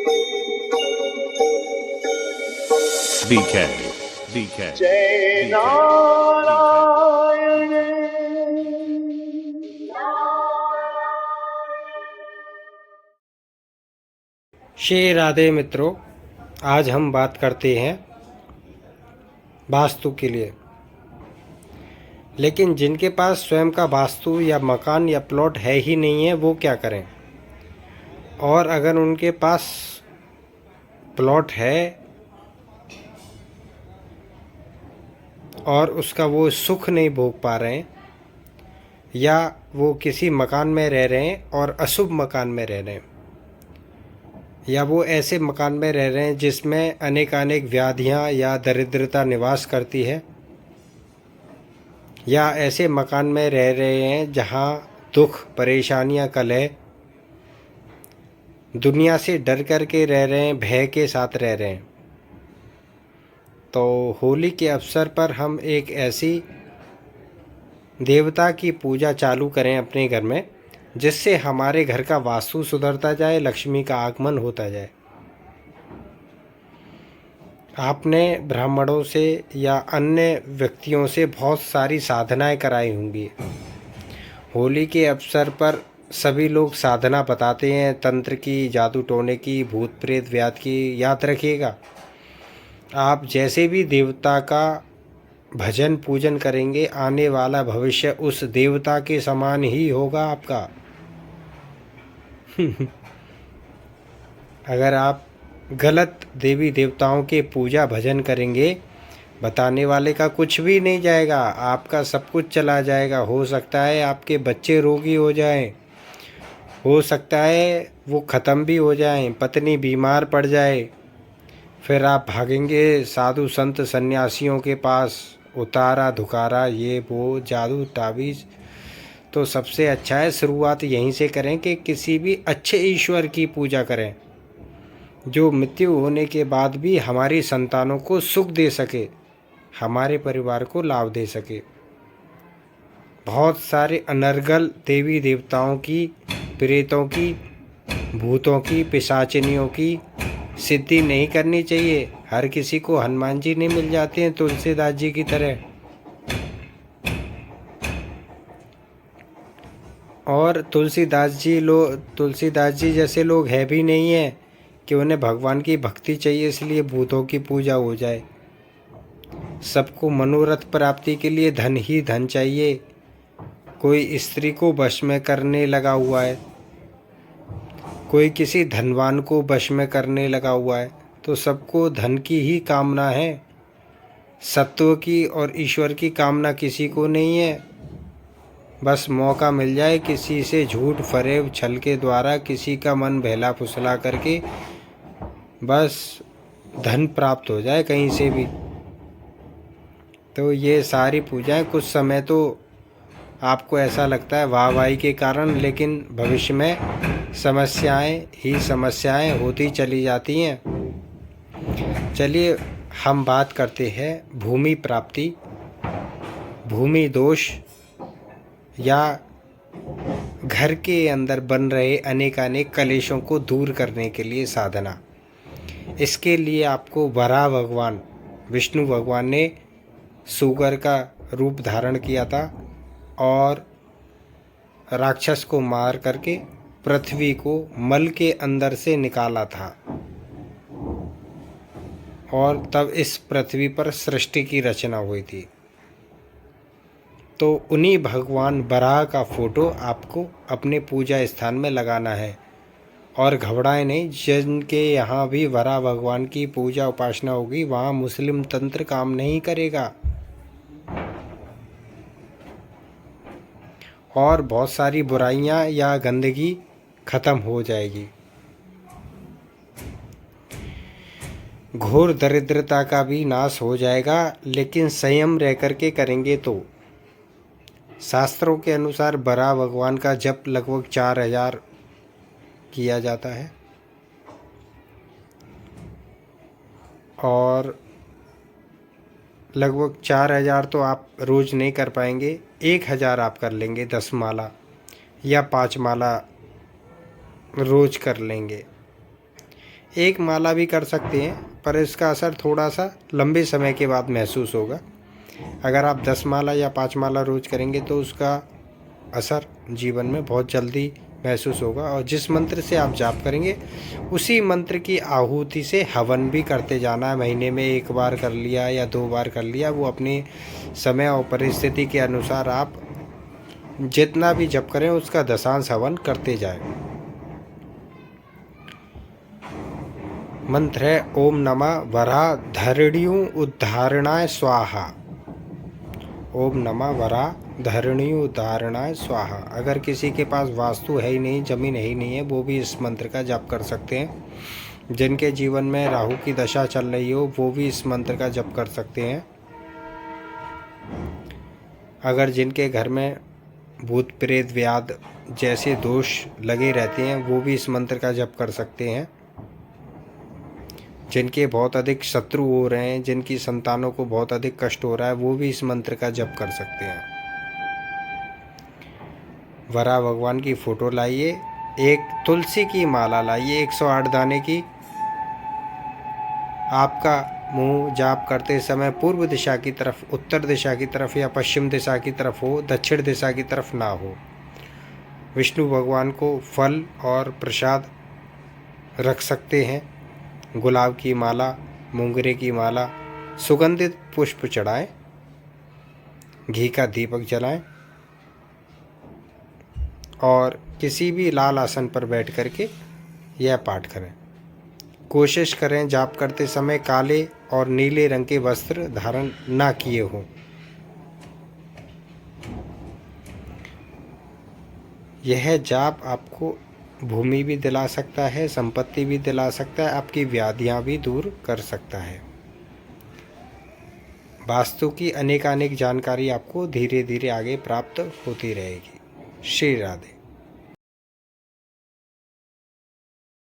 BK, BK, जय BK. Narayan. Shri Radhe मित्रों, आज हम बात करते हैं वास्तु के लिए। लेकिन जिनके पास स्वयं का वास्तु या मकान या प्लॉट है ही नहीं है, वो क्या करें? और अगर उनके पास प्लॉट है और उसका वो सुख नहीं भोग पा रहे हैं, या वो किसी मकान में रह रहे हैं और अशुभ मकान में रह रहे हैं, या वो ऐसे मकान में रह रहे हैं जिसमें अनेकानेक व्याधियाँ या दरिद्रता निवास करती है, या ऐसे मकान में रह रहे हैं जहाँ दुख, परेशानियाँ, कलह, दुनिया से डर कर के रह रहे हैं, भय के साथ रह रहे हैं, तो होली के अवसर पर हम एक ऐसी देवता की पूजा चालू करें अपने घर में, जिससे हमारे घर का वास्तु सुधरता जाए, लक्ष्मी का आगमन होता जाए। आपने ब्राह्मणों से या अन्य व्यक्तियों से बहुत सारी साधनाएं कराई होंगी। होली के अवसर पर सभी लोग साधना बताते हैं, तंत्र की, जादू टोने की, भूत प्रेत व्याध की। याद रखिएगा, आप जैसे भी देवता का भजन पूजन करेंगे, आने वाला भविष्य उस देवता के समान ही होगा आपका। अगर आप गलत देवी देवताओं के पूजा भजन करेंगे, बताने वाले का कुछ भी नहीं जाएगा, आपका सब कुछ चला जाएगा। हो सकता है आपके बच्चे रोगी हो जाएं, हो सकता है वो ख़त्म भी हो जाएं, पत्नी बीमार पड़ जाए, फिर आप भागेंगे साधु संत सन्यासियों के पास, उतारा धुकारा, ये वो जादू ताबीज़। तो सबसे अच्छा है शुरुआत यहीं से करें कि किसी भी अच्छे ईश्वर की पूजा करें, जो मृत्यु होने के बाद भी हमारी संतानों को सुख दे सके, हमारे परिवार को लाभ दे सके। बहुत सारे अनर्गल देवी देवताओं की, प्रेतों की, भूतों की, पिशाचिनियों की सिद्धि नहीं करनी चाहिए। हर किसी को हनुमान जी नहीं मिल जाते हैं तुलसीदास जी की तरह, और तुलसीदास जी जैसे लोग हैं भी नहीं हैं कि उन्हें भगवान की भक्ति चाहिए इसलिए भूतों की पूजा हो जाए। सबको मनोरथ प्राप्ति के लिए धन ही धन चाहिए। कोई स्त्री को वश में करने लगा हुआ है, कोई किसी धनवान को वश में करने लगा हुआ है, तो सबको धन की ही कामना है। सत्व की और ईश्वर की कामना किसी को नहीं है। बस मौका मिल जाए किसी से झूठ फरेब छल के द्वारा किसी का मन बहला फुसला करके बस धन प्राप्त हो जाए कहीं से भी। तो ये सारी पूजाएं कुछ समय तो आपको ऐसा लगता है वाहवाही के कारण, लेकिन भविष्य में समस्याएं ही समस्याएं होती चली जाती हैं। चलिए हम बात करते हैं भूमि प्राप्ति, भूमि दोष, या घर के अंदर बन रहे अनेकानेक कलेशों को दूर करने के लिए साधना। इसके लिए आपको वराह भगवान विष्णु भगवान ने सूगर का रूप धारण किया था और राक्षस को मार करके पृथ्वी को मल के अंदर से निकाला था, और तब इस पृथ्वी पर सृष्टि की रचना हुई थी। तो उन्हीं भगवान वराह का फ़ोटो आपको अपने पूजा स्थान में लगाना है। और घबराएं नहीं, जिनके यहाँ भी वराह भगवान की पूजा उपासना होगी वहाँ मुस्लिम तंत्र काम नहीं करेगा, और बहुत सारी बुराइयाँ या गंदगी ख़त्म हो जाएगी। घोर दरिद्रता का भी नाश हो जाएगा, लेकिन संयम रह कर के करेंगे तो। शास्त्रों के अनुसार वराह भगवान का जप लगभग 4000 किया जाता है, और लगभग 4000 तो आप रोज़ नहीं कर पाएंगे, 1000 आप कर लेंगे, 10 माला या 5 माला रोज़ कर लेंगे। एक माला भी कर सकते हैं, पर इसका असर थोड़ा सा लंबे समय के बाद महसूस होगा। अगर आप 10 माला या 5 माला रोज़ करेंगे तो उसका असर जीवन में बहुत जल्दी महसूस होगा। और जिस मंत्र से आप जाप करेंगे उसी मंत्र की आहुति से हवन भी करते जाना है। महीने में 1 बार कर लिया या 2 बार कर लिया, वो अपने समय और परिस्थिति के अनुसार आप जितना भी जप करें उसका दशांश हवन करते जाएं। मंत्र है ओम नमः वराधरणियों उद्धारणाय स्वाहा। ओम नमः वराधरणियों उद्धारणाय स्वाहा। अगर किसी के पास वास्तु है ही नहीं, जमीन है ही नहीं है, वो भी इस मंत्र का जप कर सकते हैं। जिनके जीवन में राहु की दशा चल रही हो वो भी इस मंत्र का जप कर सकते हैं। अगर जिनके घर में भूत प्रेत व्याध जैसे दोष लगे रहते हैं वो भी इस मंत्र का जप कर सकते हैं। जिनके बहुत अधिक शत्रु हो रहे हैं, जिनकी संतानों को बहुत अधिक कष्ट हो रहा है, वो भी इस मंत्र का जप कर सकते हैं। वरा भगवान की फोटो लाइए, एक तुलसी की माला लाइए 108 दाने की। आपका मुंह जाप करते समय पूर्व दिशा की तरफ, उत्तर दिशा की तरफ या पश्चिम दिशा की तरफ हो, दक्षिण दिशा की तरफ ना हो। विष्णु भगवान को फल और प्रसाद रख सकते हैं। गुलाब की माला, मोंगरे की माला, सुगंधित पुष्प चढ़ाएं, घी का दीपक जलाएं और किसी भी लाल आसन पर बैठ करके यह पाठ करें। कोशिश करें जाप करते समय काले और नीले रंग के वस्त्र धारण ना किए हों। यह जाप आपको भूमि भी दिला सकता है, संपत्ति भी दिला सकता है, आपकी व्याधियां भी दूर कर सकता है। वास्तु की अनेकानेक जानकारी आपको धीरे धीरे आगे प्राप्त होती रहेगी। श्री राधे।